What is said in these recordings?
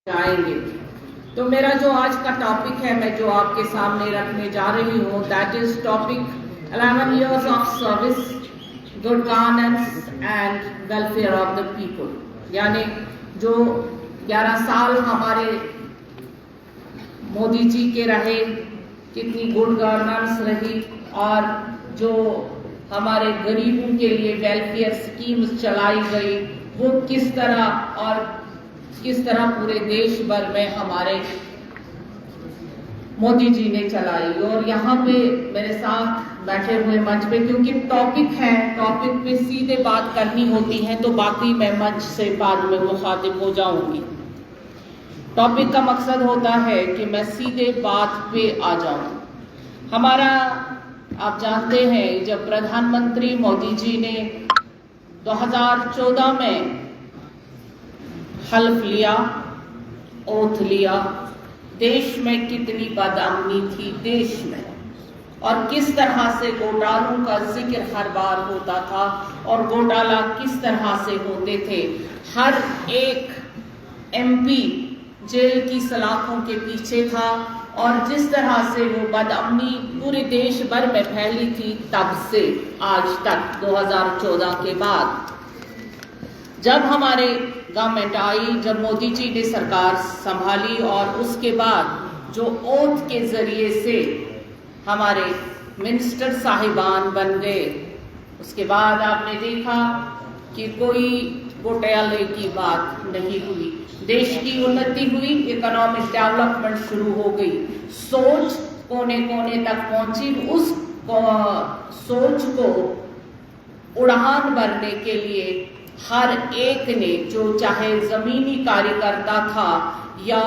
आएंगे। तो मेरा जो आज का टॉपिक है, मैं जो आपके सामने रखने जा रही हूँ, that is topic 11 years of service, good governance and welfare of the people. यानी जो 11 साल हमारे मोदी जी के रहे, कितनी गुड गवर्नेंस रही और जो हमारे गरीबों के लिए वेलफेयर स्कीम्स चलाई गई वो किस तरह पूरे देश भर में हमारे मोदी जी ने चलाई। और यहाँ पे मेरे साथ बैठे हुए मंच पे, क्योंकि टॉपिक है, टॉपिक पे सीधे बात करनी होती है, तो बाकी मैं मंच से बाद में मुखातिब हो जाऊंगी। टॉपिक का मकसद होता है कि मैं सीधे बात पे आ जाऊं। हमारा, आप जानते हैं, जब प्रधानमंत्री मोदी जी ने 2014 में हल्फ लिया, ओथ लिया, देश में कितनी बदअमनी थी देश में, और किस तरह से घोटालों का जिक्र हर बार होता था और घोटाला किस तरह से होते थे। हर एक एमपी जेल की सलाखों के पीछे था और जिस तरह से वो बदअमनी पूरे देश भर में फैली थी, तब से आज तक 2014 के बाद जब हमारे गवर्नमेंट आई, जब मोदी जी ने सरकार संभाली और उसके बाद जो ओथ के जरिए से हमारे मिनिस्टर साहिबान बन गए, उसके बाद आपने देखा कि कोई घोटाले की बात नहीं हुई, देश की उन्नति हुई, इकोनॉमिक डेवलपमेंट शुरू हो गई, सोच कोने कोने तक पहुंची। उस सोच को उड़ान भरने के लिए हर एक ने, जो चाहे जमीनी कार्यकर्ता था या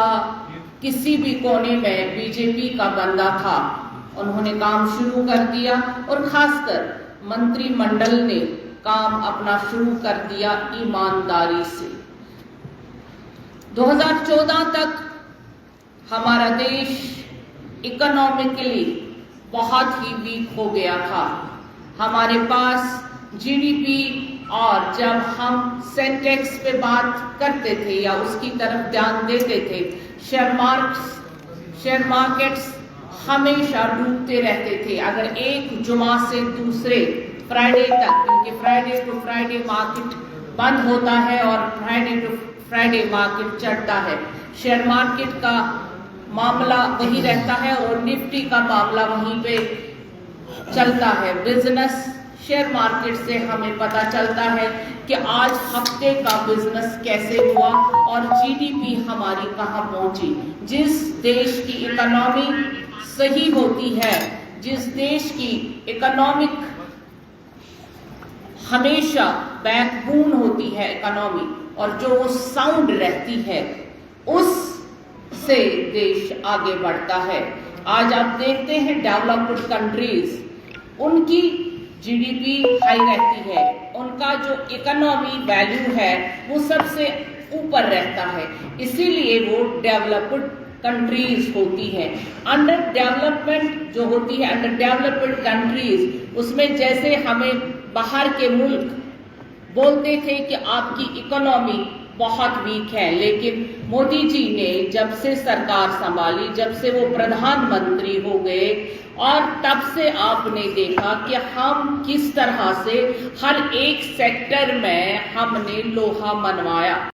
किसी भी कोने में बीजेपी का बंदा था, उन्होंने काम शुरू कर दिया और खासकर मंत्रिमंडल ने काम अपना शुरू कर दिया ईमानदारी से। 2014 तक हमारा देश इकोनॉमिकली बहुत ही वीक हो गया था। हमारे पास जीडीपी, और जब हम सेंसेक्स पे बात करते थे या उसकी तरफ ध्यान देते थे, शेयर मार्केट्स हमेशा डूबते रहते थे। अगर एक जुमा से दूसरे फ्राइडे तक, क्योंकि फ्राइडे टू फ्राइडे मार्केट बंद होता है और फ्राइडे टू फ्राइडे मार्केट चढ़ता है, शेयर मार्केट का मामला वही रहता है और निफ्टी का मामला वहीं पे चलता है। बिजनेस शेयर मार्केट से हमें पता चलता है कि आज हफ्ते का बिजनेस कैसे हुआ और जीडीपी हमारी कहां पहुंची। जिस देश की इकोनॉमी सही होती है, जिस देश की इकोनॉमिक हमेशा बैकबोन होती है इकोनॉमी, और जो साउंड रहती है, उससे देश आगे बढ़ता है। आज आप देखते हैं डेवलप्ड कंट्रीज, उनकी जीडीपी हाई रहती है, उनका जो इकोनॉमी वैल्यू है वो सबसे ऊपर रहता है, इसीलिए वो डेवलप्ड कंट्रीज होती है। अंडर डेवलपमेंट जो होती है, अंडर डेवलप्ड कंट्रीज, उसमें जैसे हमें बाहर के मुल्क बोलते थे कि आपकी इकोनॉमी बहुत वीक है, लेकिन मोदी जी ने जब से सरकार संभाली, जब से वो प्रधानमंत्री हो गए, और तब से आपने देखा कि हम किस तरह से हर एक सेक्टर में हमने लोहा मनवाया।